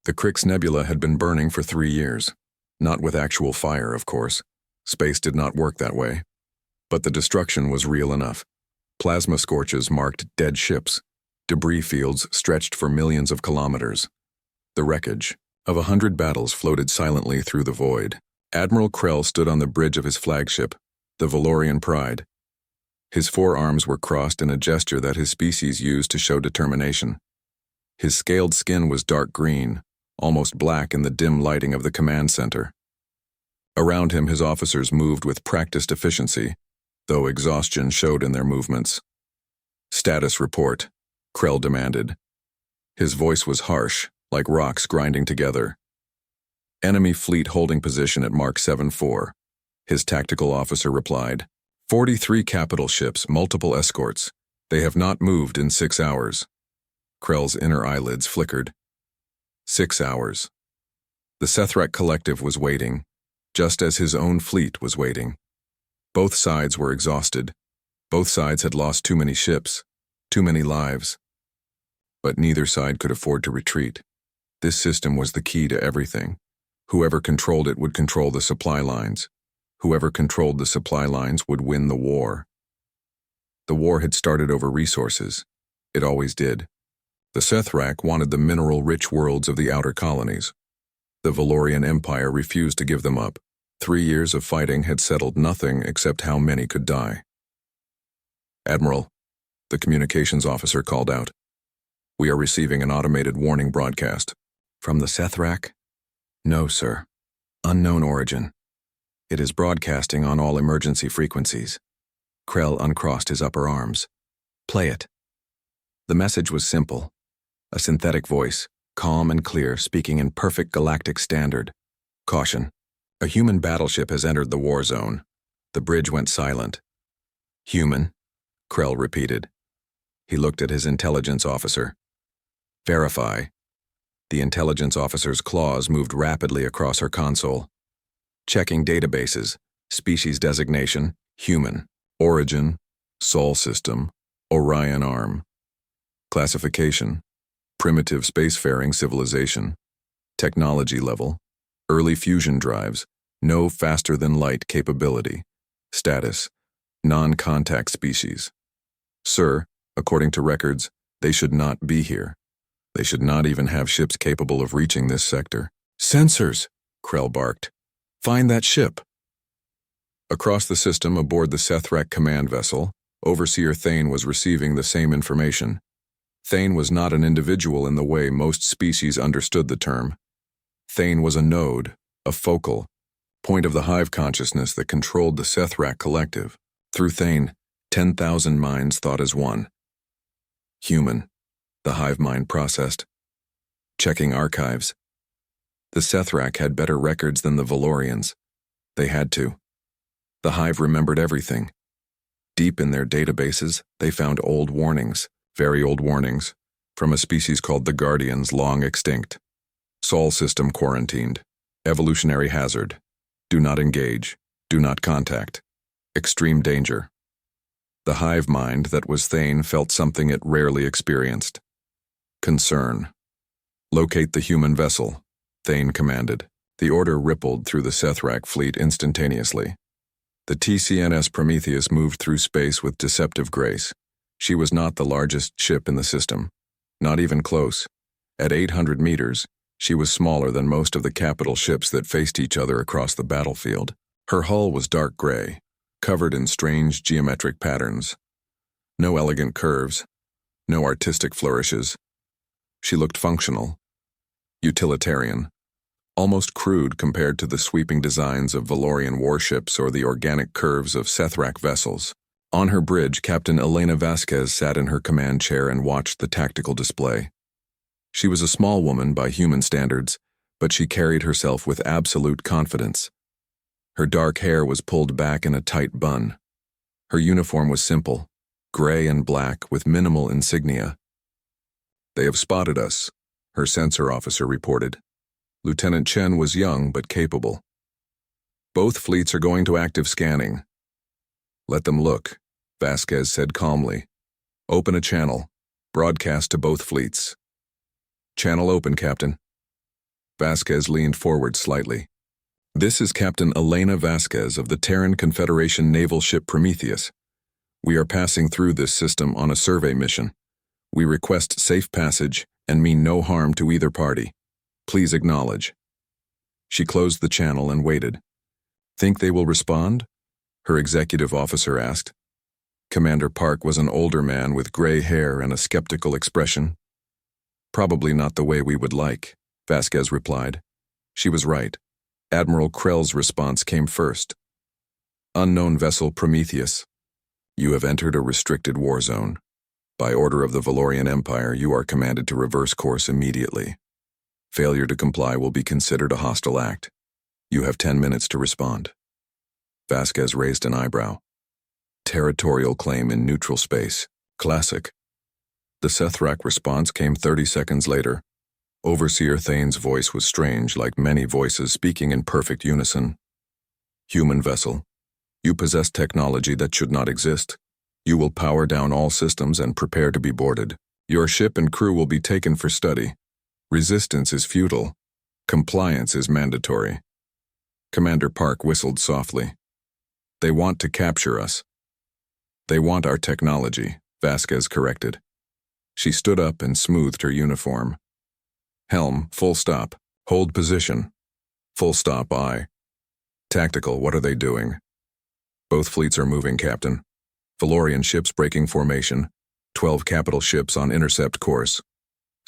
The Crix Nebula had been burning for 3 years. Not with actual fire, of course. Space did not work that way. But the destruction was real enough. Plasma scorches marked dead ships. Debris fields stretched for millions of kilometers. The wreckage of 100 battles floated silently through the void. Admiral Krell stood on the bridge of his flagship, the Valorian Pride. His forearms were crossed in a gesture that his species used to show determination. His scaled skin was dark green, almost black in the dim lighting of the command center. Around him, his officers moved with practiced efficiency, though exhaustion showed in their movements. "Status report," Krell demanded. His voice was harsh, like rocks grinding together. "Enemy fleet holding position at Mark 7-4. His tactical officer replied. 43 capital ships, multiple escorts. They have not moved in 6 hours. Krell's inner eyelids flickered. 6 hours. The Sethrak Collective was waiting, just as his own fleet was waiting. Both sides were exhausted. Both sides had lost too many ships, too many lives. But neither side could afford to retreat. This system was the key to everything. Whoever controlled it would control the supply lines. Whoever controlled the supply lines would win the war. The war had started over resources. It always did. The Sethrak wanted the mineral-rich worlds of the outer colonies. The Valorian Empire refused to give them up. 3 years of fighting had settled nothing except how many could die. "Admiral," the communications officer called out. "We are receiving an automated warning broadcast." "From the Sethrak?" "No, sir. Unknown origin. It is broadcasting on all emergency frequencies." Krell uncrossed his upper arms. "Play it." The message was simple. A synthetic voice, calm and clear, speaking in perfect galactic standard. "Caution. A human battleship has entered the war zone." The bridge went silent. "Human?" Krell repeated. He looked at his intelligence officer. "Verify." The intelligence officer's claws moved rapidly across her console. "Checking databases. Species designation, human. Origin, Sol system, Orion Arm. Classification, primitive spacefaring civilization. Technology level, early fusion drives, no faster-than-light capability. Status, non-contact species. Sir, according to records, they should not be here. They should not even have ships capable of reaching this sector." "Sensors!" Krell barked. "Find that ship." Across the system, aboard the Sethrak command vessel, Overseer Thane was receiving the same information. Thane was not an individual in the way most species understood the term. Thane was a node, a focal point of the hive consciousness that controlled the Sethrak Collective. Through Thane, 10,000 minds thought as one. "Human," the hive mind processed. Checking archives. The Sethrak had better records than the Valorians. They had to. The hive remembered everything. Deep in their databases, they found old warnings, very old warnings, from a species called the Guardians, long extinct. Sol system quarantined. Evolutionary hazard. Do not engage. Do not contact. Extreme danger. The hive mind that was Thane felt something it rarely experienced. Concern. "Locate the human vessel," Thane commanded. The order rippled through the Sethrak fleet instantaneously. The TCNS Prometheus moved through space with deceptive grace. She was not the largest ship in the system. Not even close. At 800 meters, she was smaller than most of the capital ships that faced each other across the battlefield. Her hull was dark gray, covered in strange geometric patterns. No elegant curves. No artistic flourishes. She looked functional. Utilitarian. Almost crude compared to the sweeping designs of Valorian warships or the organic curves of Sethrak vessels. On her bridge, Captain Elena Vasquez sat in her command chair and watched the tactical display. She was a small woman by human standards, but she carried herself with absolute confidence. Her dark hair was pulled back in a tight bun. Her uniform was simple, gray and black with minimal insignia. "They have spotted us," her sensor officer reported. Lieutenant Chen was young but capable. "Both fleets are going to active scanning." "Let them look," Vasquez said calmly. "Open a channel. Broadcast to both fleets." "Channel open, Captain." Vasquez leaned forward slightly. This is Captain Elena Vasquez of the Terran Confederation naval ship Prometheus. We are passing through this system on a survey mission. We request safe passage and mean no harm to either party. Please acknowledge. She closed the channel and waited. Think they will respond? Her executive officer asked. Commander Park was an older man with gray hair and a skeptical expression. Probably not the way we would like, Vasquez replied. She was right. Admiral Krell's response came first. Unknown vessel Prometheus. You have entered a restricted war zone. By order of the Valorian Empire, you are commanded to reverse course immediately. Failure to comply will be considered a hostile act. You have 10 minutes to respond. Vasquez raised an eyebrow. Territorial claim in neutral space. Classic. The Sethrak response came 30 seconds later. Overseer Thane's voice was strange, like many voices speaking in perfect unison. Human vessel. You possess technology that should not exist. You will power down all systems and prepare to be boarded. Your ship and crew will be taken for study. Resistance is futile. Compliance is mandatory. Commander Park whistled softly. They want to capture us. They want our technology, Vasquez corrected. She stood up and smoothed her uniform. Helm, full stop. Hold position. Full stop, aye. Tactical, what are they doing? Both fleets are moving, Captain. Valorian ships breaking formation. 12 capital ships on intercept course.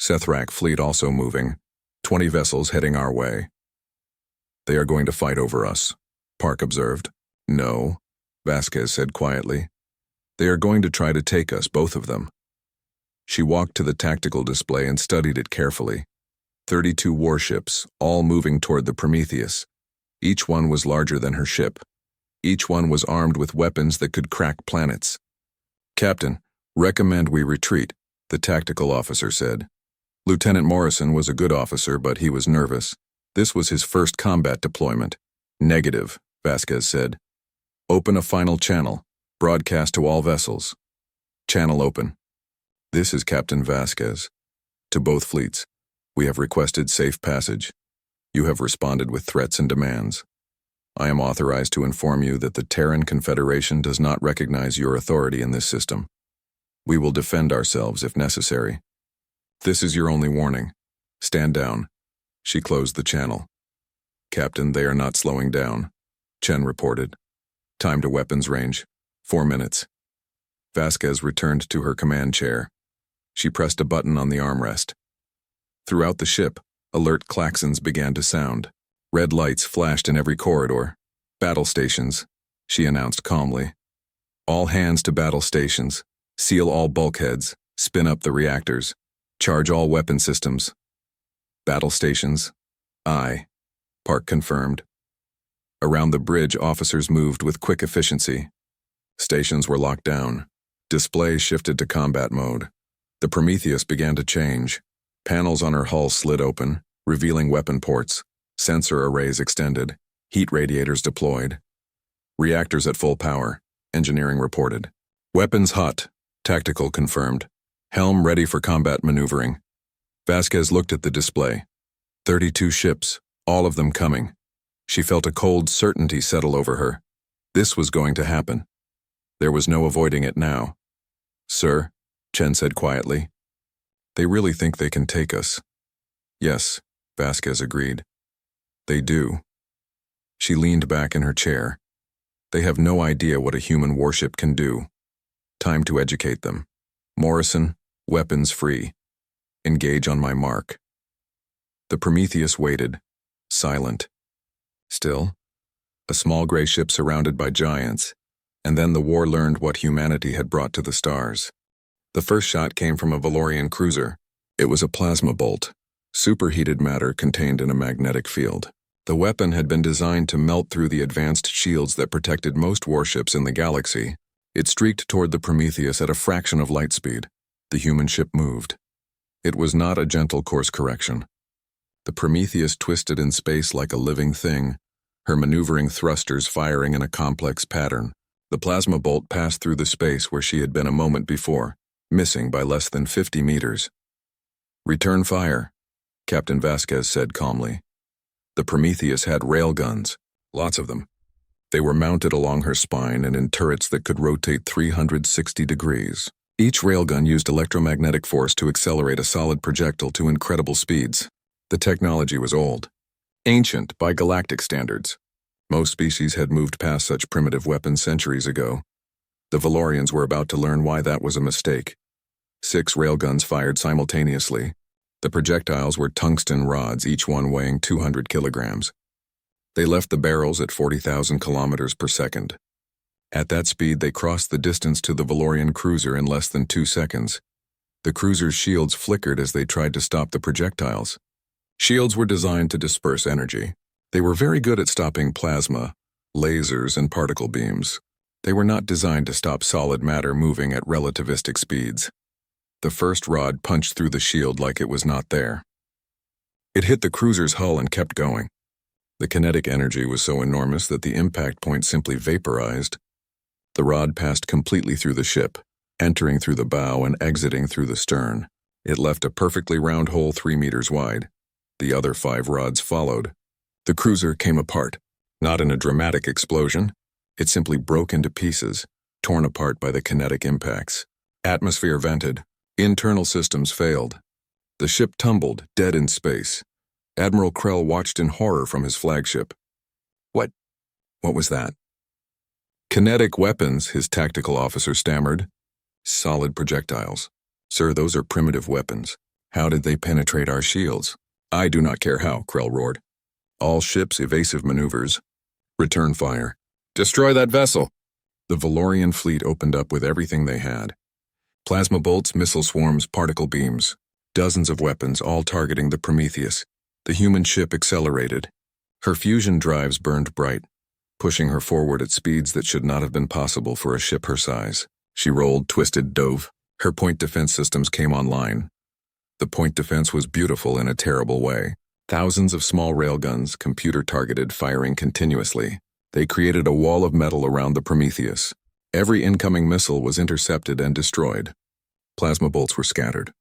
Sethrak fleet also moving. 20 vessels heading our way. They are going to fight over us, Park observed. No, Vasquez said quietly. They are going to try to take us, both of them. She walked to the tactical display and studied it carefully. 32 warships, all moving toward the Prometheus. Each one was larger than her ship. Each one was armed with weapons that could crack planets. Captain, recommend we retreat, the tactical officer said. Lieutenant Morrison was a good officer, but he was nervous. This was his first combat deployment. Negative, Vasquez said. Open a final channel. Broadcast to all vessels. Channel open. This is Captain Vasquez. To both fleets, we have requested safe passage. You have responded with threats and demands. I am authorized to inform you that the Terran Confederation does not recognize your authority in this system. We will defend ourselves if necessary. This is your only warning. Stand down. She closed the channel. Captain, they are not slowing down, Chen reported. Time to weapons range. 4 minutes. Vasquez returned to her command chair. She pressed a button on the armrest. Throughout the ship, alert klaxons began to sound. Red lights flashed in every corridor. Battle stations, she announced calmly. All hands to battle stations. Seal all bulkheads. Spin up the reactors. Charge all weapon systems. Battle stations. Aye, Park confirmed. Around the bridge, officers moved with quick efficiency. Stations were locked down. Displays shifted to combat mode. The Prometheus began to change. Panels on her hull slid open, revealing weapon ports. Sensor arrays extended. Heat radiators deployed. Reactors at full power, engineering reported. Weapons hot, tactical confirmed. Helm ready for combat maneuvering. Vasquez looked at the display. 32 ships, all of them coming. She felt a cold certainty settle over her. This was going to happen. There was no avoiding it now. Sir, Chen said quietly. They really think they can take us. Yes, Vasquez agreed. They do. She leaned back in her chair. They have no idea what a human warship can do. Time to educate them. Morrison, weapons free. Engage on my mark. The Prometheus waited, silent. Still, a small gray ship surrounded by giants, and then the war learned what humanity had brought to the stars. The first shot came from a Valorian cruiser. It was a plasma bolt, superheated matter contained in a magnetic field. The weapon had been designed to melt through the advanced shields that protected most warships in the galaxy. It streaked toward the Prometheus at a fraction of light speed. The human ship moved. It was not a gentle course correction. The Prometheus twisted in space like a living thing, her maneuvering thrusters firing in a complex pattern. The plasma bolt passed through the space where she had been a moment before, missing by less than 50 meters. Return fire. Captain Vasquez said calmly. The Prometheus had railguns, lots of them. They were mounted along her spine and in turrets that could rotate 360 degrees. Each railgun used electromagnetic force to accelerate a solid projectile to incredible speeds. The technology was old, ancient by galactic standards. Most species had moved past such primitive weapons centuries ago. The Valorians were about to learn why that was a mistake. 6 railguns fired simultaneously. The projectiles were tungsten rods, each one weighing 200 kilograms. They left the barrels at 40,000 kilometers per second. At that speed, they crossed the distance to the Valorian cruiser in less than 2 seconds. The cruiser's shields flickered as they tried to stop the projectiles. Shields were designed to disperse energy. They were very good at stopping plasma, lasers, and particle beams. They were not designed to stop solid matter moving at relativistic speeds. The first rod punched through the shield like it was not there. It hit the cruiser's hull and kept going. The kinetic energy was so enormous that the impact point simply vaporized. The rod passed completely through the ship, entering through the bow and exiting through the stern. It left a perfectly round hole 3 meters wide. The other 5 rods followed. The cruiser came apart, not in a dramatic explosion. It simply broke into pieces, torn apart by the kinetic impacts. Atmosphere vented. Internal systems failed. The ship tumbled, dead in space. Admiral Krell watched in horror from his flagship. What was that? Kinetic weapons, his tactical officer stammered. Solid projectiles. Sir, those are primitive weapons. How did they penetrate our shields? I do not care how, Krell roared. All ships, evasive maneuvers. Return fire. Destroy that vessel. The Valorian fleet opened up with everything they had. Plasma bolts, missile swarms, particle beams. Dozens of weapons, all targeting the Prometheus. The human ship accelerated. Her fusion drives burned bright, pushing her forward at speeds that should not have been possible for a ship her size. She rolled, twisted, dove. Her point defense systems came online. The point defense was beautiful in a terrible way. Thousands of small railguns, computer-targeted, firing continuously. They created a wall of metal around the Prometheus. Every incoming missile was intercepted and destroyed. Plasma bolts were scattered.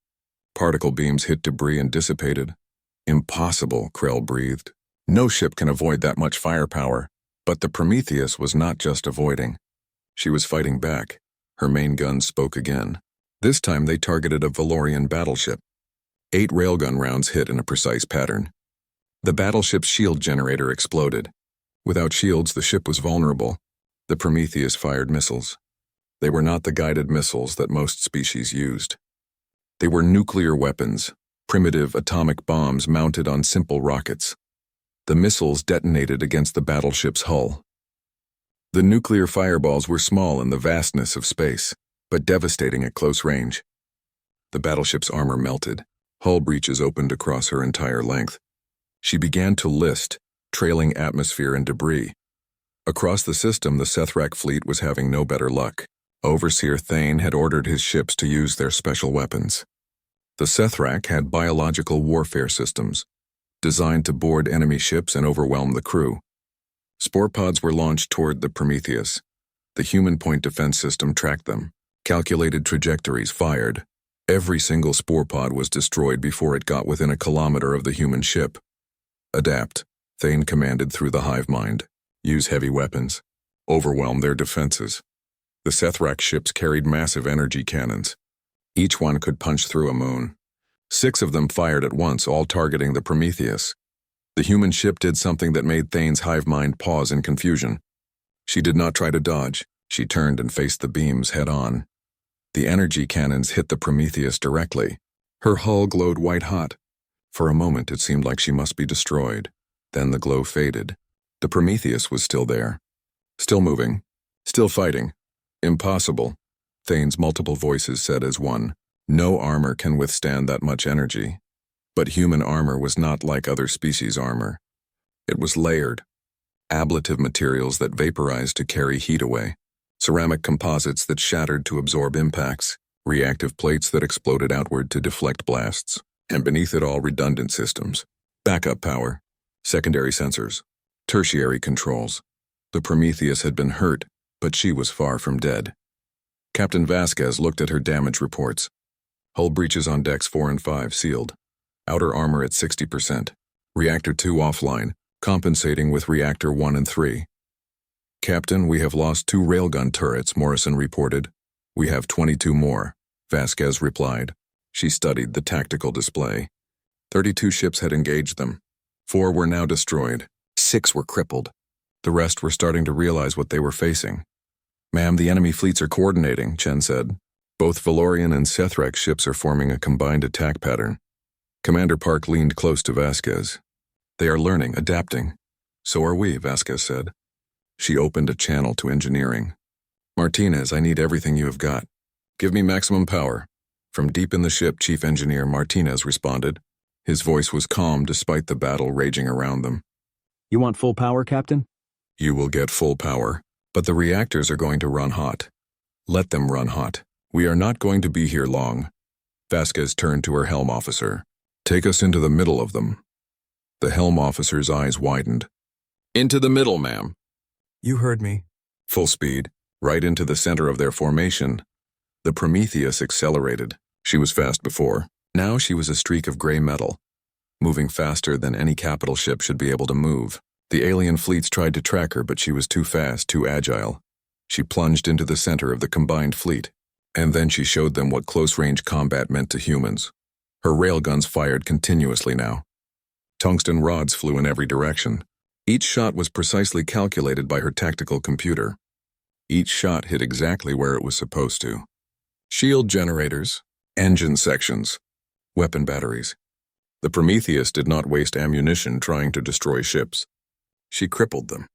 Particle beams hit debris and dissipated. Impossible, Krell breathed. No ship can avoid that much firepower. But the Prometheus was not just avoiding. She was fighting back. Her main guns spoke again. This time they targeted a Valorian battleship. 8 railgun rounds hit in a precise pattern. The battleship's shield generator exploded. Without shields, the ship was vulnerable. The Prometheus fired missiles. They were not the guided missiles that most species used. They were nuclear weapons, primitive atomic bombs mounted on simple rockets. The missiles detonated against the battleship's hull. The nuclear fireballs were small in the vastness of space, but devastating at close range. The battleship's armor melted. Hull breaches opened across her entire length. She began to list, trailing atmosphere and debris. Across the system, the Sethrak fleet was having no better luck. Overseer Thane had ordered his ships to use their special weapons. The Sethrak had biological warfare systems, designed to board enemy ships and overwhelm the crew. Spore pods were launched toward the Prometheus. The human point defense system tracked them. Calculated trajectories fired. Every single spore pod was destroyed before it got within a kilometer of the human ship. Adapt, Thane commanded through the hive mind. Use heavy weapons. Overwhelm their defenses. The Sethrak ships carried massive energy cannons. Each one could punch through a moon. 6 of them fired at once, all targeting the Prometheus. The human ship did something that made Thane's hive mind pause in confusion. She did not try to dodge. She turned and faced the beams head-on. The energy cannons hit the Prometheus directly. Her hull glowed white-hot. For a moment, it seemed like she must be destroyed. Then the glow faded. The Prometheus was still there. Still moving. Still fighting. Impossible, Thane's multiple voices said as one. No armor can withstand that much energy. But human armor was not like other species' armor. It was layered. Ablative materials that vaporized to carry heat away. Ceramic composites that shattered to absorb impacts. Reactive plates that exploded outward to deflect blasts. And beneath it all, redundant systems. Backup power. Secondary sensors. Tertiary controls. The Prometheus had been hurt, but she was far from dead. Captain Vasquez looked at her damage reports. Hull breaches on decks 4 and 5 sealed. Outer armor at 60%. Reactor 2 offline, compensating with Reactor 1 and 3. Captain, we have lost 2 railgun turrets, Morrison reported. We have 22 more, Vasquez replied. She studied the tactical display. 32 ships had engaged them. 4 were now destroyed. 6 were crippled. The rest were starting to realize what they were facing. Ma'am, the enemy fleets are coordinating, Chen said. Both Valorian and Sethrak ships are forming a combined attack pattern. Commander Park leaned close to Vasquez. They are learning, adapting. So are we, Vasquez said. She opened a channel to engineering. Martinez, I need everything you have got. Give me maximum power. From deep in the ship, Chief Engineer Martinez responded. His voice was calm despite the battle raging around them. You want full power, Captain? You will get full power, but the reactors are going to run hot. Let them run hot. We are not going to be here long. Vasquez turned to her helm officer. Take us into the middle of them. The helm officer's eyes widened. Into the middle, ma'am. You heard me. Full speed, right into the center of their formation. The Prometheus accelerated. She was fast before. Now she was a streak of gray metal, moving faster than any capital ship should be able to move. The alien fleets tried to track her, but she was too fast, too agile. She plunged into the center of the combined fleet, and then she showed them what close-range combat meant to humans. Her railguns fired continuously now. Tungsten rods flew in every direction. Each shot was precisely calculated by her tactical computer. Each shot hit exactly where it was supposed to. Shield generators, engine sections, weapon batteries. The Prometheus did not waste ammunition trying to destroy ships. She crippled them.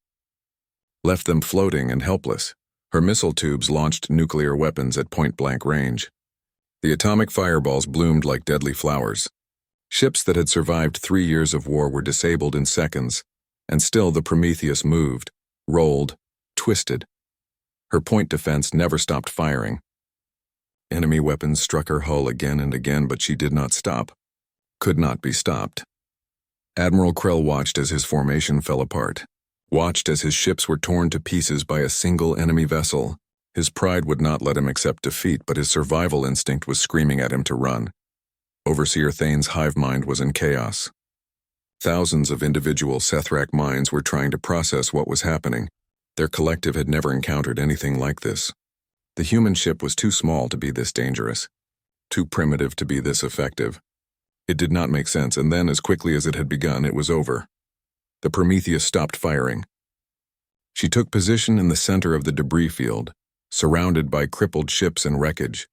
Left them floating and helpless. Her missile tubes launched nuclear weapons at point-blank range. The atomic fireballs bloomed like deadly flowers. Ships that had survived 3 years of war were disabled in seconds, and still the Prometheus moved, rolled, twisted. Her point defense never stopped firing. Enemy weapons struck her hull again and again, but she did not stop. Could not be stopped. Admiral Krell watched as his formation fell apart. Watched as his ships were torn to pieces by a single enemy vessel. His pride would not let him accept defeat, but his survival instinct was screaming at him to run. Overseer Thane's hive mind was in chaos. Thousands of individual Sethrak minds were trying to process what was happening. Their collective had never encountered anything like this. The human ship was too small to be this dangerous, too primitive to be this effective. It did not make sense, and then, as quickly as it had begun, it was over. The Prometheus stopped firing. She took position in the center of the debris field, surrounded by crippled ships and wreckage.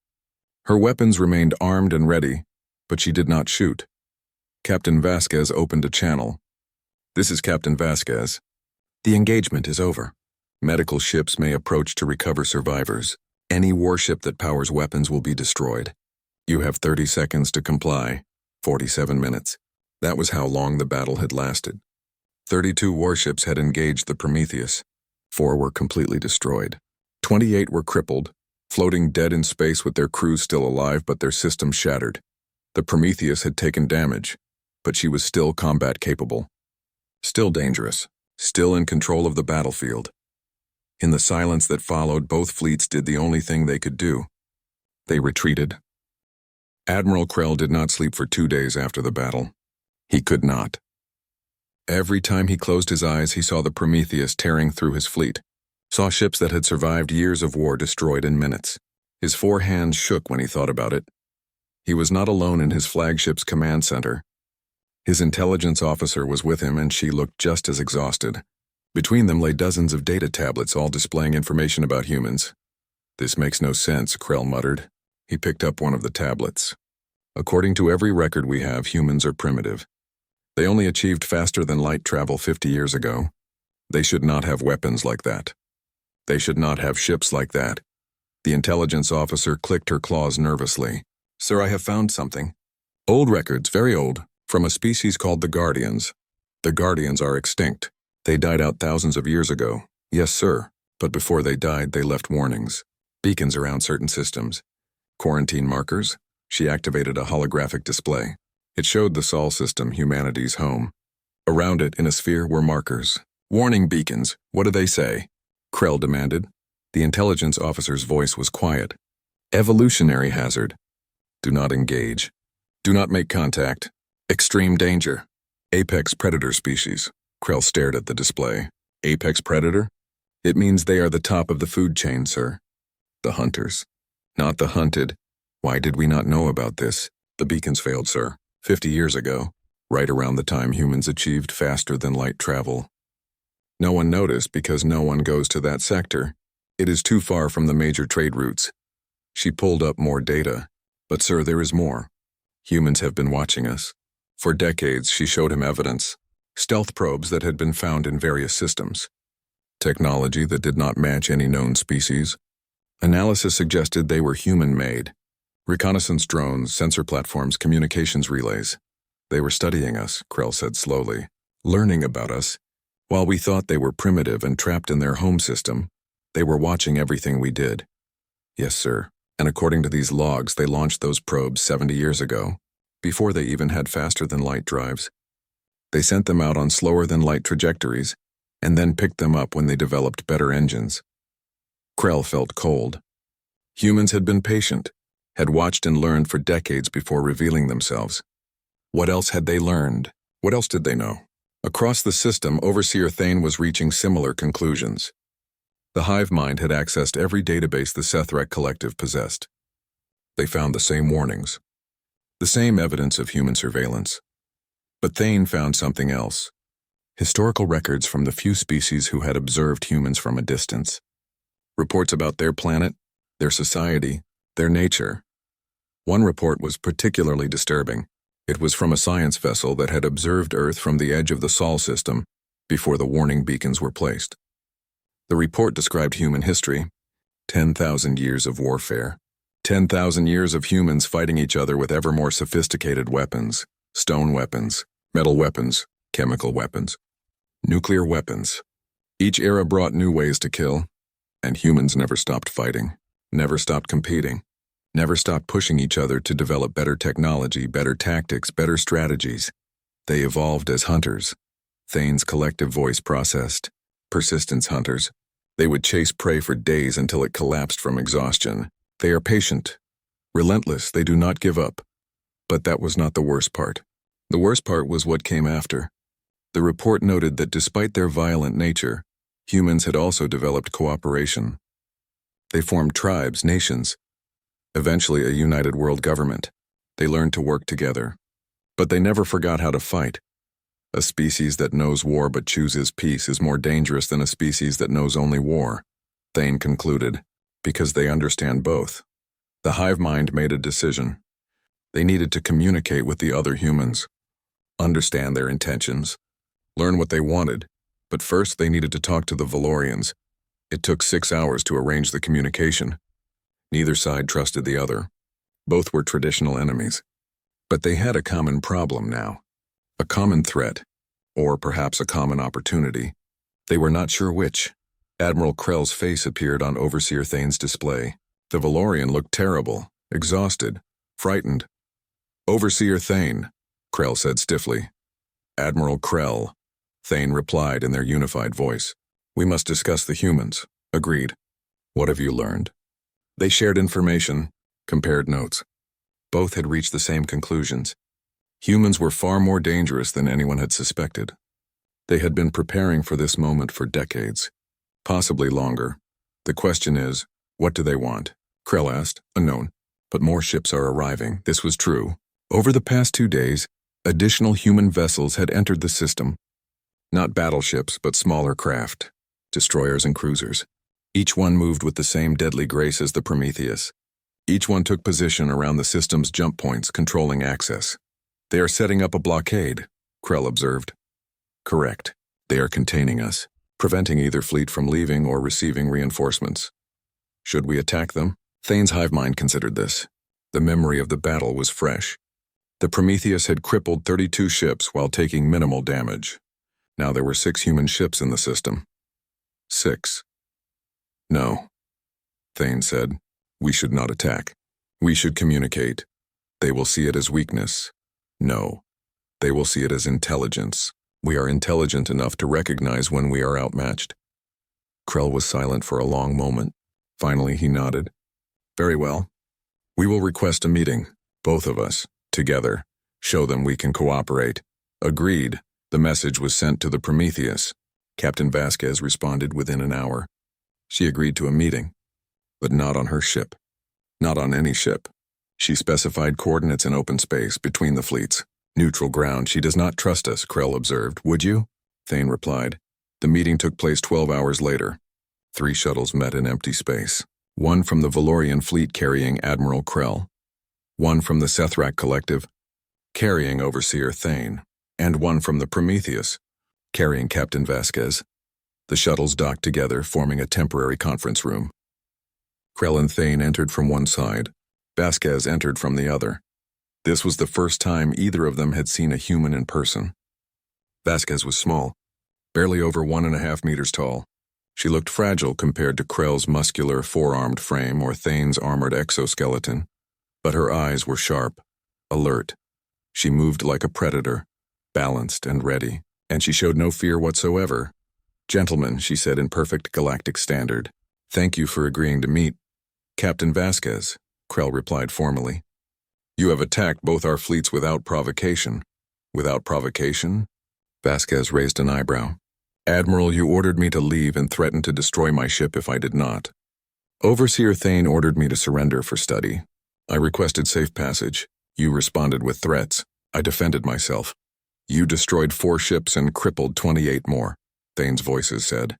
Her weapons remained armed and ready, but she did not shoot. Captain Vasquez opened a channel. This is Captain Vasquez. The engagement is over. Medical ships may approach to recover survivors. Any warship that powers weapons will be destroyed. You have 30 seconds to comply. 47 minutes. That was how long the battle had lasted. 32 warships had engaged the Prometheus. 4 were completely destroyed. 28 were crippled, floating dead in space with their crews still alive but their systems shattered. The Prometheus had taken damage, but she was still combat capable. Still dangerous, still in control of the battlefield. In the silence that followed, both fleets did the only thing they could do. They retreated. Admiral Krell did not sleep for 2 days after the battle. He could not. Every time he closed his eyes, he saw the Prometheus tearing through his fleet, saw ships that had survived years of war destroyed in minutes. His 4 hands shook when he thought about it. He was not alone in his flagship's command center. His intelligence officer was with him, and she looked just as exhausted. Between them lay dozens of data tablets, all displaying information about humans. This makes no sense, Krell muttered. He picked up one of the tablets. According to every record we have, humans are primitive. They only achieved faster than light travel 50 years ago. They should not have weapons like that. They should not have ships like that. The intelligence officer clicked her claws nervously. Sir, I have found something. Old records, very old, from a species called the Guardians. The Guardians are extinct. They died out thousands of years ago. Yes, sir. But before they died, they left warnings. Beacons around certain systems. Quarantine markers. She activated a holographic display. It showed the Sol system, humanity's home. Around it, in a sphere, were markers. Warning beacons. What do they say? Krell demanded. The intelligence officer's voice was quiet. Evolutionary hazard. Do not engage. Do not make contact. Extreme danger. Apex predator species. Krell stared at the display. Apex predator? It means they are the top of the food chain, sir. The hunters. Not the hunted. Why did we not know about this? The beacons failed, sir. 50 years ago, right around the time humans achieved faster-than-light travel. No one noticed because no one goes to that sector. It is too far from the major trade routes. She pulled up more data. But sir, there is more. Humans have been watching us. For decades, she showed him evidence. Stealth probes that had been found in various systems. Technology that did not match any known species. Analysis suggested they were human-made. Reconnaissance drones, sensor platforms, communications relays. They were studying us, Krell said slowly, learning about us. While we thought they were primitive and trapped in their home system, they were watching everything we did. Yes, sir. And according to these logs, they launched those probes 70 years ago, before they even had faster-than-light drives. They sent them out on slower-than-light trajectories, and then picked them up when they developed better engines. Krell felt cold. Humans had been patient, had watched and learned for decades before revealing themselves. What else had they learned? What else did they know? Across the system, Overseer Thane was reaching similar conclusions. The hive mind had accessed every database the Sethrek Collective possessed. They found the same warnings, the same evidence of human surveillance. But Thane found something else. Historical records from the few species who had observed humans from a distance. Reports about their planet, their society, their nature. One report was particularly disturbing. It was from a science vessel that had observed Earth from the edge of the Sol system before the warning beacons were placed. The report described human history, 10,000 years of warfare, 10,000 years of humans fighting each other with ever more sophisticated weapons, stone weapons, metal weapons, chemical weapons, nuclear weapons. Each era brought new ways to kill, and humans never stopped fighting, never stopped competing, never stopped pushing each other to develop better technology, better tactics, better strategies. They evolved as hunters. Thane's collective voice processed. Persistence hunters. They would chase prey for days until it collapsed from exhaustion. They are patient, relentless, they do not give up. But that was not the worst part. The worst part was what came after. The report noted that despite their violent nature, humans had also developed cooperation. They formed tribes, nations, eventually a united world government. They learned to work together. But they never forgot how to fight. A species that knows war but chooses peace is more dangerous than a species that knows only war, Thane concluded, because they understand both. The hive mind made a decision. They needed to communicate with the other humans, understand their intentions, learn what they wanted, but first they needed to talk to the Valorians. It took 6 hours to arrange the communication. Neither side trusted the other. Both were traditional enemies. But they had a common problem now. A common threat, or perhaps a common opportunity. They were not sure which. Admiral Krell's face appeared on Overseer Thane's display. The Valorian looked terrible, exhausted, frightened. Overseer Thane, Krell said stiffly. Admiral Krell, Thane replied in their unified voice. We must discuss the humans. Agreed. What have you learned? They shared information, compared notes. Both had reached the same conclusions. Humans were far more dangerous than anyone had suspected. They had been preparing for this moment for decades, possibly longer. The question is, what do they want? Krell asked. Unknown. But more ships are arriving. This was true. Over the past 2 days, additional human vessels had entered the system. Not battleships, but smaller craft, destroyers and cruisers. Each one moved with the same deadly grace as the Prometheus. Each one took position around the system's jump points, controlling access. They are setting up a blockade, Krell observed. Correct. They are containing us, preventing either fleet from leaving or receiving reinforcements. Should we attack them? Thane's hive mind considered this. The memory of the battle was fresh. The Prometheus had crippled 32 ships while taking minimal damage. Now there were 6 human ships in the system. 6. No, Thane said. We should not attack. We should communicate. They will see it as weakness. No, they will see it as intelligence. We are intelligent enough to recognize when we are outmatched. Krell was silent for a long moment. Finally, he nodded. Very well. We will request a meeting, both of us, together, Show them we can cooperate. Agreed. The message was sent to the Prometheus. Captain Vasquez responded within an hour. She agreed to a meeting, but not on her ship. Not on any ship. She specified coordinates in open space between the fleets. Neutral ground. She does not trust us, Krell observed. Would you? Thane replied. The meeting took place 12 hours later. 3 shuttles met in empty space. One from the Valorian fleet carrying Admiral Krell. One from the Sethrak Collective, carrying Overseer Thane. And one from the Prometheus, carrying Captain Vasquez. The shuttles docked together, forming a temporary conference room. Krell and Thane entered from one side. Vasquez entered from the other. This was the first time either of them had seen a human in person. Vasquez was small, barely over 1.5 meters tall. She looked fragile compared to Krell's muscular four-armed frame or Thane's armored exoskeleton, but her eyes were sharp, alert. She moved like a predator, balanced and ready, and she showed no fear whatsoever. Gentlemen, she said in perfect galactic standard, thank you for agreeing to meet. Captain Vasquez, Krell replied formally. You have attacked both our fleets without provocation. Without provocation? Vasquez raised an eyebrow. Admiral, you ordered me to leave and threatened to destroy my ship if I did not. Overseer Thane ordered me to surrender for study. I requested safe passage. You responded with threats. I defended myself. You destroyed 4 ships and crippled 28 more, Thane's voices said.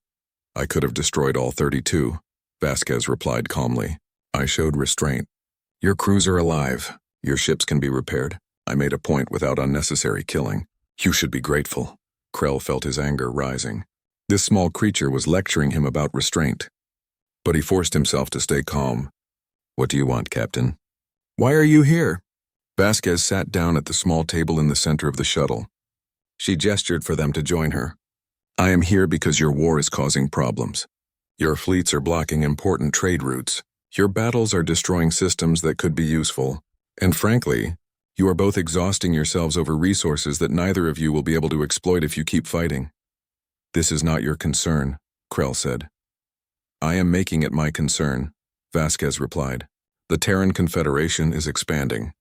I could have destroyed all 32, Vasquez replied calmly. I showed restraint. Your crews are alive. Your ships can be repaired. I made a point without unnecessary killing. You should be grateful. Krell felt his anger rising. This small creature was lecturing him about restraint. But he forced himself to stay calm. What do you want, Captain? Why are you here? Vasquez sat down at the small table in the center of the shuttle. She gestured for them to join her. I am here because your war is causing problems. Your fleets are blocking important trade routes. Your battles are destroying systems that could be useful. And frankly, you are both exhausting yourselves over resources that neither of you will be able to exploit if you keep fighting. This is not your concern, Krell said. I am making it my concern, Vasquez replied. The Terran Confederation is expanding.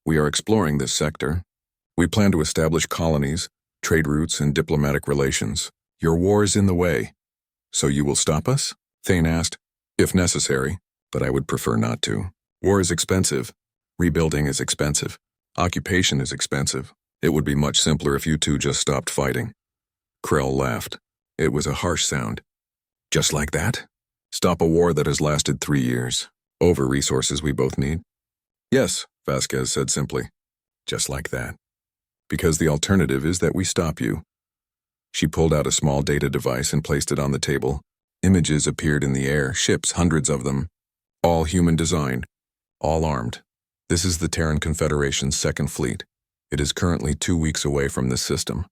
We are exploring this sector. We plan to establish colonies, trade routes, and diplomatic relations. Your war is in the way. So you will stop us? Thane asked. If necessary, but I would prefer not to. War is expensive. Rebuilding is expensive. Occupation is expensive. It would be much simpler if you two just stopped fighting. Krell laughed. It was a harsh sound. Just like that? Stop a war that has lasted 3 years. Over resources we both need? Yes, Vasquez said simply. Just like that. Because the alternative is that we stop you. She pulled out a small data device and placed it on the table. Images appeared in the air, ships, hundreds of them. All human design. All armed. This is the Terran Confederation's 2nd fleet. It is currently 2 weeks away from this system.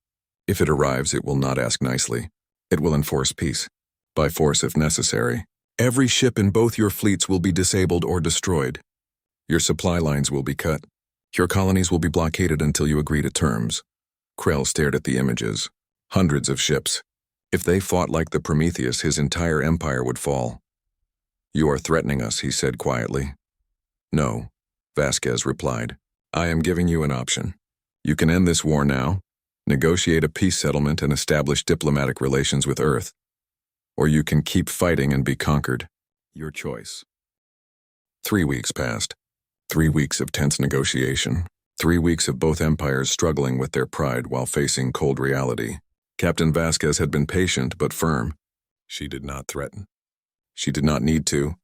If it arrives, it will not ask nicely. It will enforce peace. By force if necessary. Every ship in both your fleets will be disabled or destroyed. Your supply lines will be cut. Your colonies will be blockaded until you agree to terms. Krell stared at the images. Hundreds of ships. If they fought like the Prometheus, his entire empire would fall. You are threatening us, he said quietly. No, Vasquez replied. I am giving you an option. You can end this war now, negotiate a peace settlement and establish diplomatic relations with Earth. Or you can keep fighting and be conquered. Your choice. 3 weeks passed. 3 weeks of tense negotiation. 3 weeks of both empires struggling with their pride while facing cold reality. Captain Vasquez had been patient but firm. She did not threaten. She did not need to.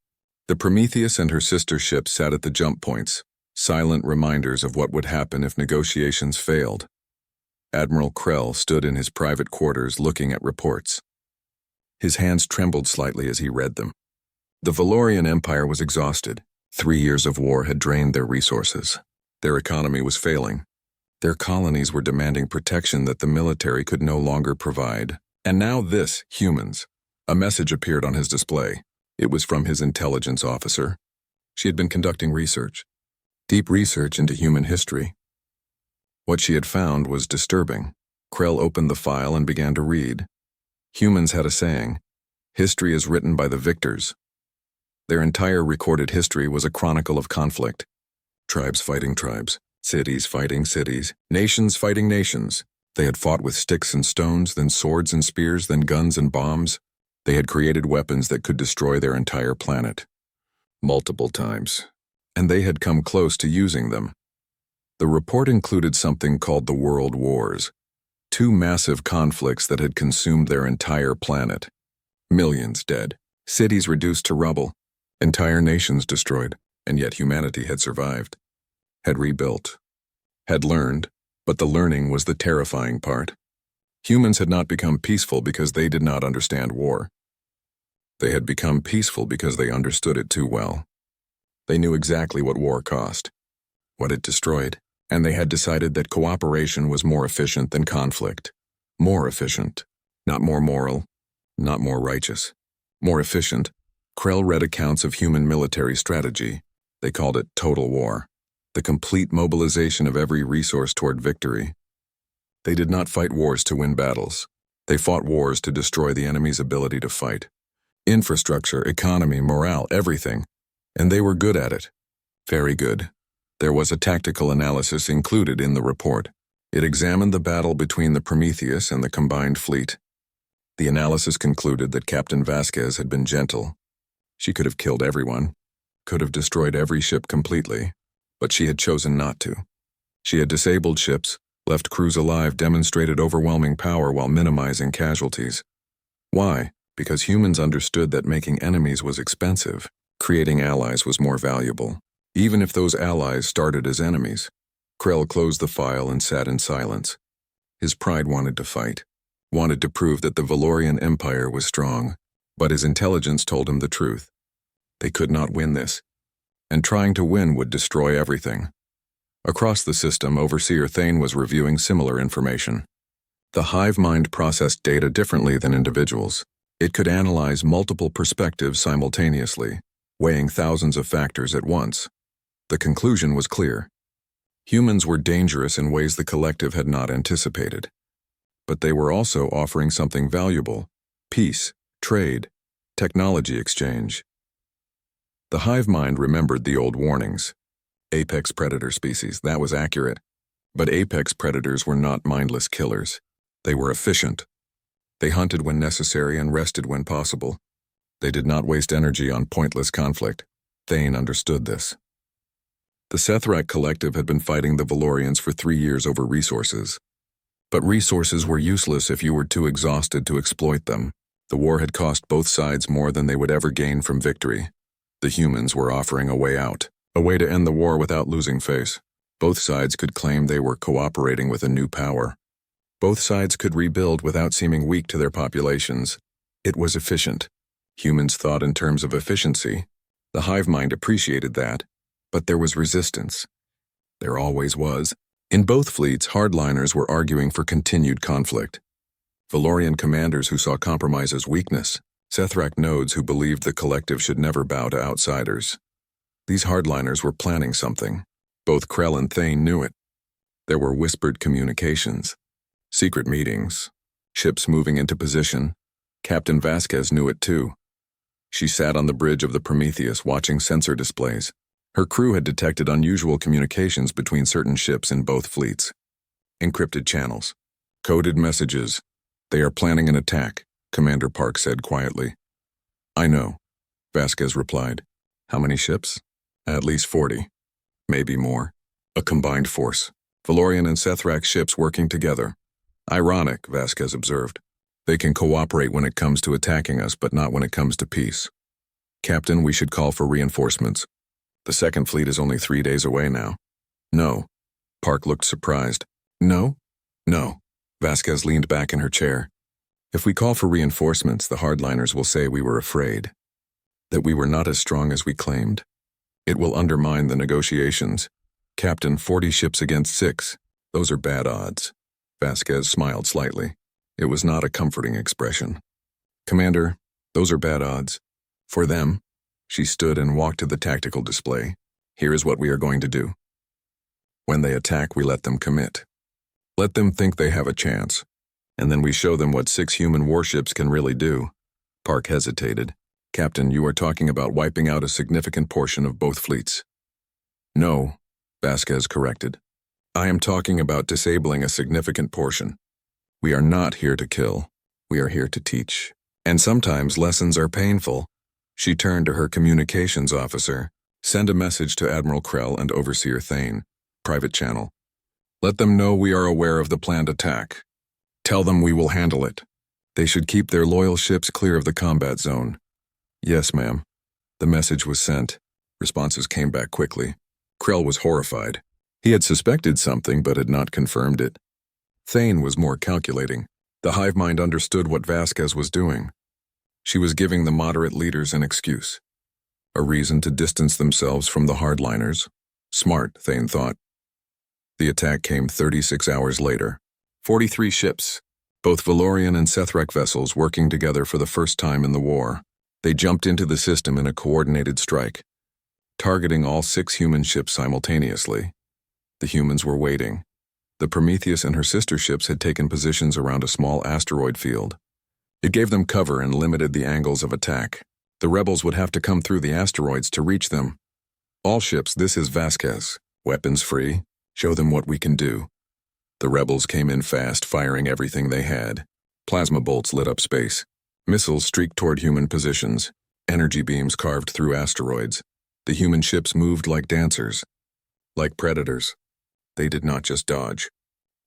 The Prometheus and her sister ship sat at the jump points, silent reminders of what would happen if negotiations failed. Admiral Krell stood in his private quarters looking at reports. His hands trembled slightly as he read them. The Valorian Empire was exhausted. 3 years of war had drained their resources. Their economy was failing. Their colonies were demanding protection that the military could no longer provide. And now this, humans. A message appeared on his display. It was from his intelligence officer. She had been conducting research. Deep research into human history. What she had found was disturbing. Krell opened the file and began to read. Humans had a saying, history is written by the victors. Their entire recorded history was a chronicle of conflict. Tribes fighting tribes, Cities fighting cities, nations fighting nations. They had fought with sticks and stones, then swords and spears, then guns and bombs. They had created weapons that could destroy their entire planet. Multiple times. And they had come close to using them. The report included something called the World Wars, two massive conflicts that had consumed their entire planet. Millions dead, cities reduced to rubble, entire nations destroyed, and yet humanity had survived, had rebuilt, had learned, but the learning was the terrifying part. Humans had not become peaceful because they did not understand war. They had become peaceful because they understood it too well. They knew exactly what war cost, what it destroyed, and they had decided that cooperation was more efficient than conflict. More efficient, not more moral, not more righteous. More efficient. Krell read accounts of human military strategy. They called it total war, the complete mobilization of every resource toward victory. They did not fight wars to win battles. They fought wars to destroy the enemy's ability to fight. Infrastructure, economy, morale, everything. And they were good at it. Very good. There was a tactical analysis included in the report. It examined the battle between the Prometheus and the combined fleet. The analysis concluded that Captain Vasquez had been gentle. She could have killed everyone, could have destroyed every ship completely, but she had chosen not to. She had disabled ships, left crews alive, demonstrated overwhelming power while minimizing casualties. Why? Because humans understood that making enemies was expensive. Creating allies was more valuable, even if those allies started as enemies. Krell closed the file and sat in silence. His pride wanted to fight, wanted to prove that the Valorian Empire was strong, but his intelligence told him the truth. They could not win this, and trying to win would destroy everything. Across the system, Overseer Thane was reviewing similar information. The hive mind processed data differently than individuals. It could analyze multiple perspectives simultaneously, weighing thousands of factors at once. The conclusion was clear. Humans were dangerous in ways the collective had not anticipated. But they were also offering something valuable: peace, trade, technology exchange. The hive mind remembered the old warnings. Apex predator species, that was accurate. But apex predators were not mindless killers. They were efficient. They hunted when necessary and rested when possible. They did not waste energy on pointless conflict. Thane understood this. The Sethrak Collective had been fighting the Valorians for 3 years over resources. But resources were useless if you were too exhausted to exploit them. The war had cost both sides more than they would ever gain from victory. The humans were offering a way out, a way to end the war without losing face. Both sides could claim they were cooperating with a new power. Both sides could rebuild without seeming weak to their populations. It was efficient. Humans thought in terms of efficiency. The hive mind appreciated that, but there was resistance. There always was. In both fleets, hardliners were arguing for continued conflict. Valorian commanders who saw compromise as weakness. Sethrak nodes who believed the collective should never bow to outsiders. These hardliners were planning something. Both Krell and Thane knew it. There were whispered communications, secret meetings, ships moving into position. Captain Vasquez knew it too. She sat on the bridge of the Prometheus watching sensor displays. Her crew had detected unusual communications between certain ships in both fleets. Encrypted channels. Coded messages. They are planning an attack, Commander Park said quietly. I know, Vasquez replied. How many ships? At least 40. Maybe more. A combined force. Valorian and Sethrak ships working together. Ironic, Vasquez observed. They can cooperate when it comes to attacking us, but not when it comes to peace. Captain, we should call for reinforcements. The second fleet is only 3 days away now. No. Park looked surprised. No? No. Vasquez leaned back in her chair. If we call for reinforcements, the hardliners will say we were afraid. That we were not as strong as we claimed. It will undermine the negotiations. Captain, 40 ships against 6. Those are bad odds. Vasquez smiled slightly. It was not a comforting expression. Commander, those are bad odds. For them. She stood and walked to the tactical display. Here is what we are going to do. When they attack, we let them commit. Let them think they have a chance. And then we show them what 6 human warships can really do. Park hesitated. Captain, you are talking about wiping out a significant portion of both fleets. No, Vasquez corrected. I am talking about disabling a significant portion. We are not here to kill. We are here to teach. And sometimes lessons are painful. She turned to her communications officer. Send a message to Admiral Krell and Overseer Thane. Private channel. Let them know we are aware of the planned attack. Tell them we will handle it. They should keep their loyal ships clear of the combat zone. Yes, ma'am. The message was sent. Responses came back quickly. Krell was horrified. He had suspected something but had not confirmed it. Thane was more calculating. The hive mind understood what Vasquez was doing. She was giving the moderate leaders an excuse. A reason to distance themselves from the hardliners. Smart, Thane thought. The attack came 36 hours later. 43 ships, both Valorian and Sethrek vessels working together for the first time in the war. They jumped into the system in a coordinated strike, targeting all 6 human ships simultaneously. The humans were waiting. The Prometheus and her sister ships had taken positions around a small asteroid field. It gave them cover and limited the angles of attack. The rebels would have to come through the asteroids to reach them. All ships, this is Vasquez. Weapons free. Show them what we can do. The rebels came in fast, firing everything they had. Plasma bolts lit up space. Missiles streaked toward human positions. Energy beams carved through asteroids. The human ships moved like dancers. Like predators. They did not just dodge.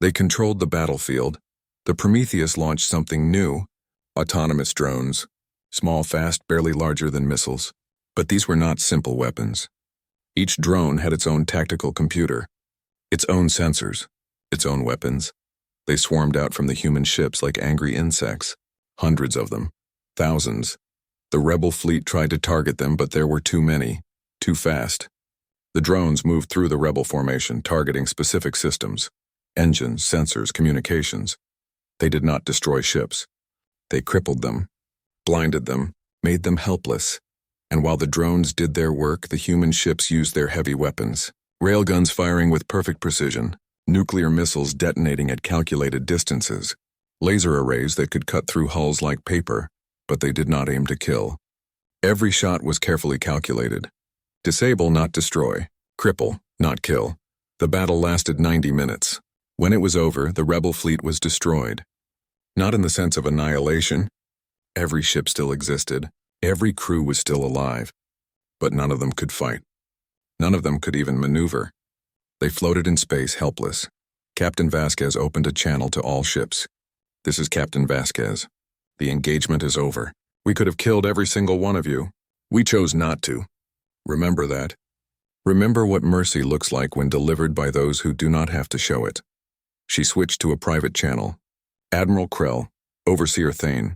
They controlled the battlefield. The Prometheus launched something new. Autonomous drones. Small, fast, barely larger than missiles. But these were not simple weapons. Each drone had its own tactical computer. Its own sensors. Its own weapons. They swarmed out from the human ships like angry insects. Hundreds of them. Thousands. The rebel fleet tried to target them, but there were too many. Too fast. The drones moved through the rebel formation, targeting specific systems. Engines, sensors, communications. They did not destroy ships. They crippled them. Blinded them. Made them helpless. And while the drones did their work, the human ships used their heavy weapons. Railguns firing with perfect precision. Nuclear missiles detonating at calculated distances. Laser arrays that could cut through hulls like paper, but they did not aim to kill. Every shot was carefully calculated. Disable, not destroy. Cripple, not kill. The battle lasted 90 minutes. When it was over, the rebel fleet was destroyed. Not in the sense of annihilation. Every ship still existed. Every crew was still alive. But none of them could fight. None of them could even maneuver. They floated in space, helpless. Captain Vasquez opened a channel to all ships. This is Captain Vasquez. The engagement is over. We could have killed every single one of you. We chose not to. Remember that. Remember what mercy looks like when delivered by those who do not have to show it. She switched to a private channel. Admiral Krell, Overseer Thane,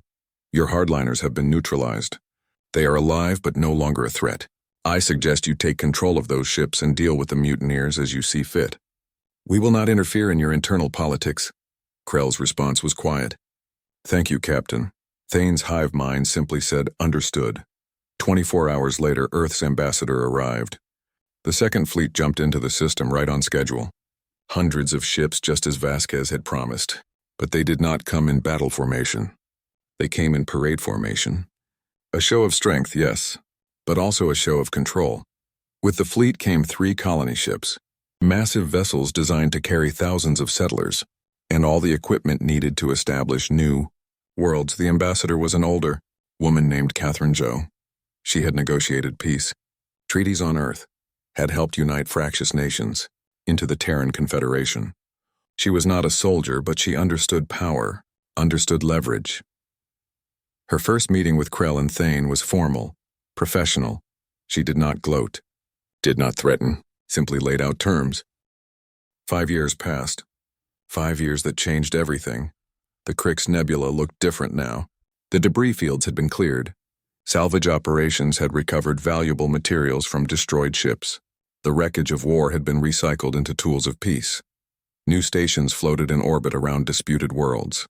your hardliners have been neutralized. They are alive but no longer a threat. I suggest you take control of those ships and deal with the mutineers as you see fit. We will not interfere in your internal politics. Krell's response was quiet. Thank you, Captain. Thane's hive mind simply said, understood. 24 hours later, Earth's ambassador arrived. The second fleet jumped into the system right on schedule. Hundreds of ships just as Vasquez had promised, but they did not come in battle formation. They came in parade formation. A show of strength, yes, but also a show of control. With the fleet came 3 colony ships, massive vessels designed to carry thousands of settlers, and all the equipment needed to establish new worlds. The ambassador was an older woman named Catherine Jo. She had negotiated peace. Treaties on Earth had helped unite fractious nations into the Terran Confederation. She was not a soldier, but she understood power, understood leverage. Her first meeting with Krell and Thane was formal, professional. She did not gloat, did not threaten, simply laid out terms. 5 years passed. 5 years that changed everything. The Crix Nebula looked different now. The debris fields had been cleared. Salvage operations had recovered valuable materials from destroyed ships. The wreckage of war had been recycled into tools of peace. New stations floated in orbit around disputed worlds.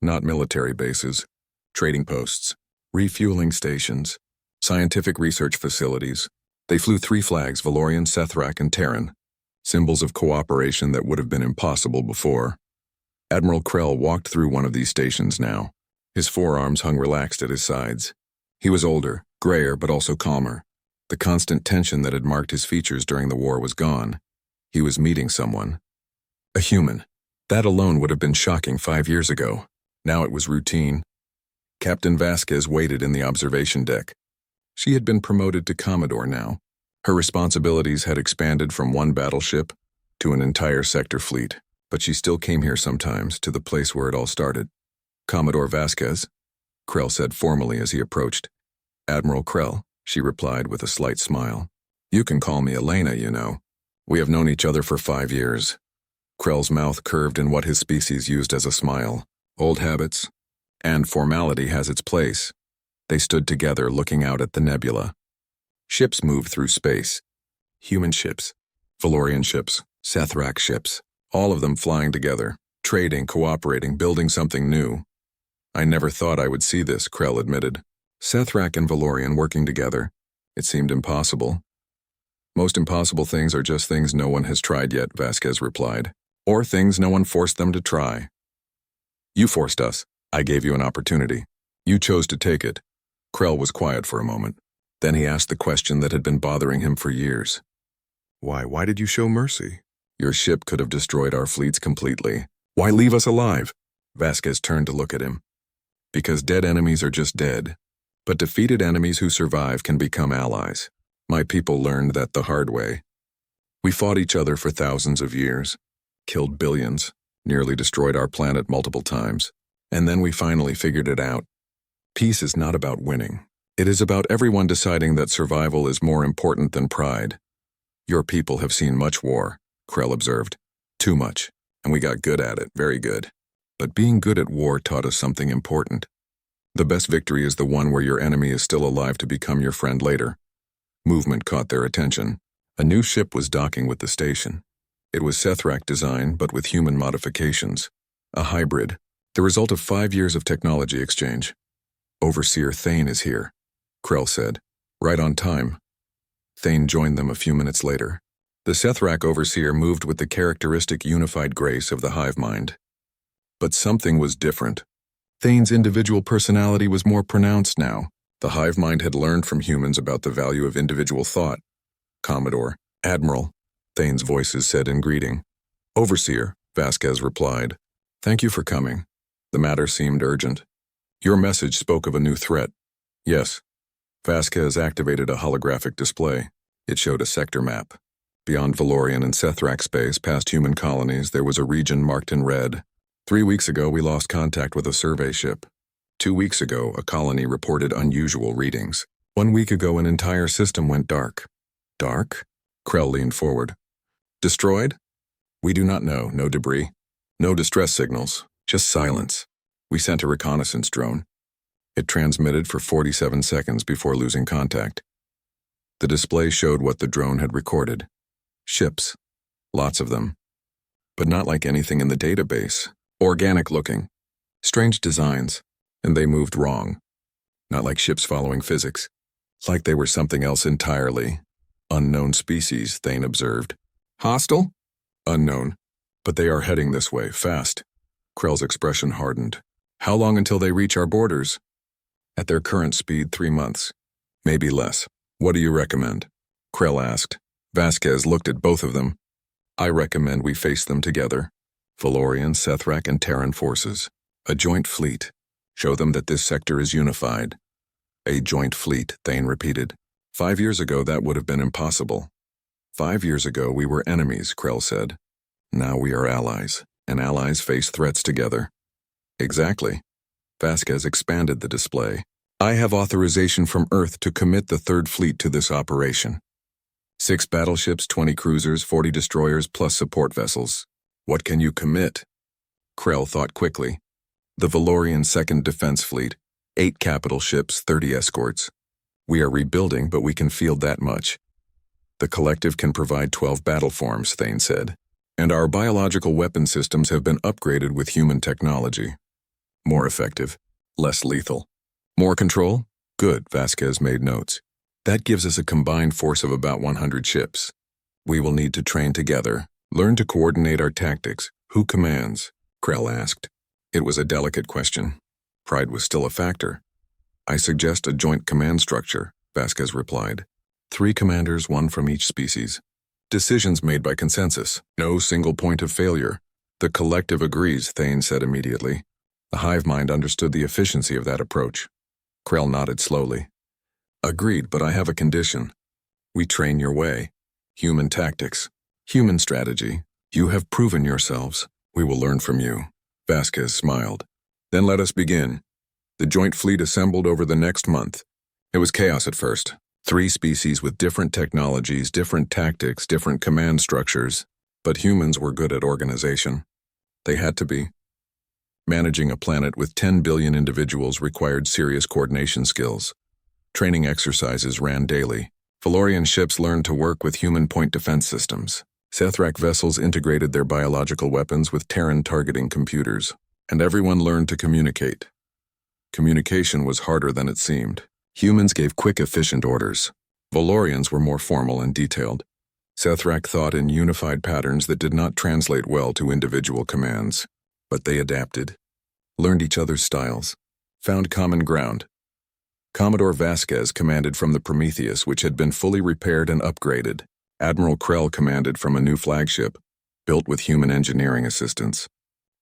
Not military bases, trading posts, refueling stations, scientific research facilities. They flew 3 flags, Valorian, Sethrek, and Terran, symbols of cooperation that would have been impossible before. Admiral Krell walked through one of these stations now. His forearms hung relaxed at his sides. He was older, grayer, but also calmer. The constant tension that had marked his features during the war was gone. He was meeting someone. A human. That alone would have been shocking 5 years ago. Now it was routine. Captain Vasquez waited in the observation deck. She had been promoted to Commodore now. Her responsibilities had expanded from one battleship to an entire sector fleet, but she still came here sometimes to the place where it all started. Commodore Vasquez, Krell said formally as he approached. Admiral Krell, she replied with a slight smile. You can call me Elena, you know. We have known each other for 5 years. Krell's mouth curved in what his species used as a smile. Old habits and formality has its place. They stood together looking out at the nebula. Ships moved through space. Human ships, Valorian ships, Sethrak ships, all of them flying together, trading, cooperating, building something new. I never thought I would see this, Krell admitted. Sethrak and Valorian working together. It seemed impossible. Most impossible things are just things no one has tried yet, Vasquez replied. Or things no one forced them to try. You forced us. I gave you an opportunity. You chose to take it. Krell was quiet for a moment. Then he asked the question that had been bothering him for years. Why did you show mercy? Your ship could have destroyed our fleets completely. Why leave us alive? Vasquez turned to look at him. Because dead enemies are just dead. But defeated enemies who survive can become allies. My people learned that the hard way. We fought each other for thousands of years, killed billions, nearly destroyed our planet multiple times, and then we finally figured it out. Peace is not about winning. It is about everyone deciding that survival is more important than pride. Your people have seen much war, Krell observed. Too much, and we got good at it, very good. But being good at war taught us something important. The best victory is the one where your enemy is still alive to become your friend later. Movement caught their attention. A new ship was docking with the station. It was Sethrak design, but with human modifications. A hybrid, the result of 5 years of technology exchange. Overseer Thane is here, Krell said. Right on time. Thane joined them a few minutes later. The Sethrak overseer moved with the characteristic unified grace of the hive mind. But something was different. Thane's individual personality was more pronounced now. The hive mind had learned from humans about the value of individual thought. Commodore, Admiral, Thane's voices said in greeting. Overseer, Vasquez replied. Thank you for coming. The matter seemed urgent. Your message spoke of a new threat. Yes. Vasquez activated a holographic display. It showed a sector map. Beyond Valorian and Sethrak space, past human colonies, there was a region marked in red. 3 weeks ago, we lost contact with a survey ship. 2 weeks ago, a colony reported unusual readings. 1 week ago, an entire system went dark. Dark? Krell leaned forward. Destroyed? We do not know. No debris. No distress signals. Just silence. We sent a reconnaissance drone. It transmitted for 47 seconds before losing contact. The display showed what the drone had recorded. Ships. Lots of them. But not like anything in the database. Organic looking. Strange designs. And they moved wrong. Not like ships following physics. Like they were something else entirely. Unknown species, Thane observed. Hostile? Unknown. But they are heading this way, fast. Krell's expression hardened. How long until they reach our borders? At their current speed, 3 months. Maybe less. What do you recommend? Krell asked. Vasquez looked at both of them. I recommend we face them together. Valorian, Sethrak, and Terran forces. A joint fleet. Show them that this sector is unified. A joint fleet, Thane repeated. 5 years ago, that would have been impossible. 5 years ago, we were enemies, Krell said. Now we are allies, and allies face threats together. Exactly. Vasquez expanded the display. I have authorization from Earth to commit the Third Fleet to this operation. 6 battleships, 20 cruisers, 40 destroyers, plus support vessels. What can you commit? Krell thought quickly. The Valorian 2nd Defense Fleet, 8 capital ships, 30 escorts. We are rebuilding, but we can field that much. The collective can provide 12 battle forms, Thane said. And our biological weapon systems have been upgraded with human technology. More effective, less lethal. More control? Good, Vasquez made notes. That gives us a combined force of about 100 ships. We will need to train together, learn to coordinate our tactics. Who commands? Krell asked. It was a delicate question. Pride was still a factor. I suggest a joint command structure, Vasquez replied. 3 commanders, 1 from each species. Decisions made by consensus. No single point of failure. The collective agrees, Thane said immediately. The hive mind understood the efficiency of that approach. Krell nodded slowly. Agreed, but I have a condition. We train your way. Human tactics. Human strategy. You have proven yourselves. We will learn from you. Vasquez smiled. Then let us begin. The joint fleet assembled over the next month. It was chaos at first. 3 species with different technologies, different tactics, different command structures. But humans were good at organization. They had to be. Managing a planet with 10 billion individuals required serious coordination skills. Training exercises ran daily. Valorian ships learned to work with human point defense systems. Sethrak vessels integrated their biological weapons with Terran targeting computers. And everyone learned to communicate. Communication was harder than it seemed. Humans gave quick, efficient orders. Valorians were more formal and detailed. Sethrak thought in unified patterns that did not translate well to individual commands. But they adapted, learned each other's styles, found common ground. Commodore Vasquez commanded from the Prometheus, which had been fully repaired and upgraded. Admiral Krell commanded from a new flagship, built with human engineering assistance.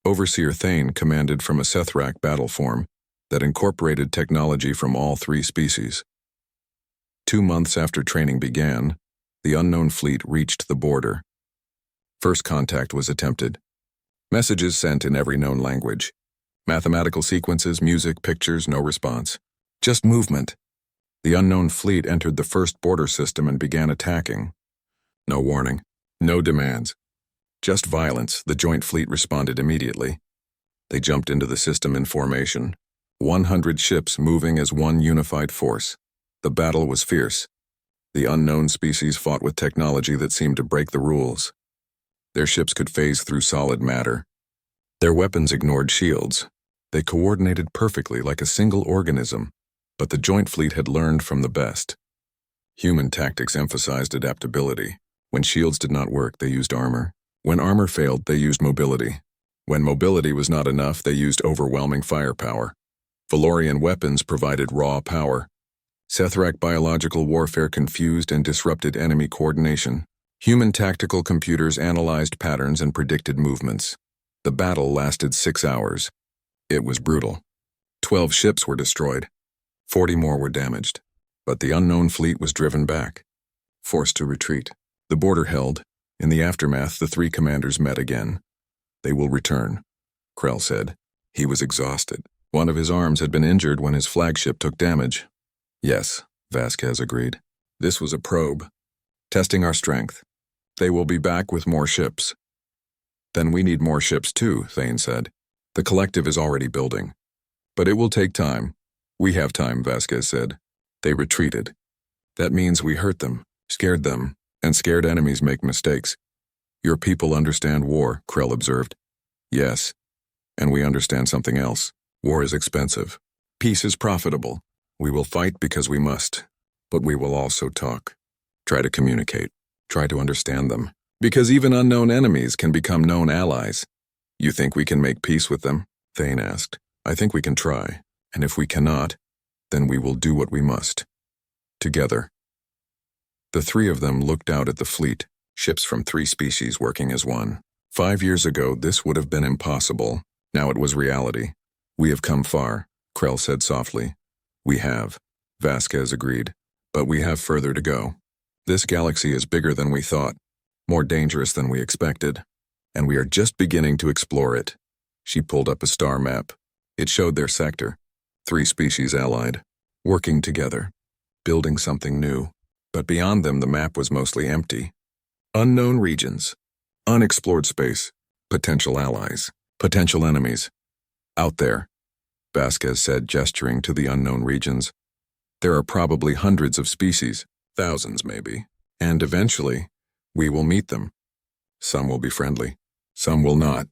Overseer Thane commanded from a Sethrak battle form that incorporated technology from all 3 species. 2 months after training began, the unknown fleet reached the border. First contact was attempted. Messages sent in every known language. Mathematical sequences, music, pictures, no response. Just movement. The unknown fleet entered the first border system and began attacking. No warning. No demands. Just violence. The joint fleet responded immediately. They jumped into the system in formation. 100 ships moving as one unified force. The battle was fierce. The unknown species fought with technology that seemed to break the rules. Their ships could phase through solid matter. Their weapons ignored shields. They coordinated perfectly like a single organism, but the joint fleet had learned from the best. Human tactics emphasized adaptability. When shields did not work, they used armor. When armor failed, they used mobility. When mobility was not enough, they used overwhelming firepower. Valorian weapons provided raw power. Sethrak biological warfare confused and disrupted enemy coordination. Human tactical computers analyzed patterns and predicted movements. The battle lasted 6 hours. It was brutal. 12 ships were destroyed. 40 more were damaged. But the unknown fleet was driven back, forced to retreat. The border held. In the aftermath, the 3 commanders met again. They will return, Krell said. He was exhausted. One of his arms had been injured when his flagship took damage. Yes, Vasquez agreed. This was a probe, testing our strength. They will be back with more ships. Then we need more ships too, Thane said. The collective is already building. But it will take time. We have time, Vasquez said. They retreated. That means we hurt them, scared them, and scared enemies make mistakes. Your people understand war, Krell observed. Yes, and we understand something else. War is expensive. Peace is profitable. We will fight because we must, but we will also talk. Try to communicate. Try to understand them. Because even unknown enemies can become known allies. You think we can make peace with them? Thane asked. I think we can try, and if we cannot, then we will do what we must. Together. The 3 of them looked out at the fleet, ships from 3 species working as one. 5 years ago, this would have been impossible. Now it was reality. We have come far, Krell said softly. We have, Vasquez agreed, but we have further to go. This galaxy is bigger than we thought, more dangerous than we expected, and we are just beginning to explore it. She pulled up a star map. It showed their sector, 3 species allied, working together, building something new. But beyond them, the map was mostly empty. Unknown regions, unexplored space, potential allies, potential enemies. Out there, Vasquez said, gesturing to the unknown regions. There are probably hundreds of species, thousands maybe, and eventually, we will meet them. Some will be friendly, some will not.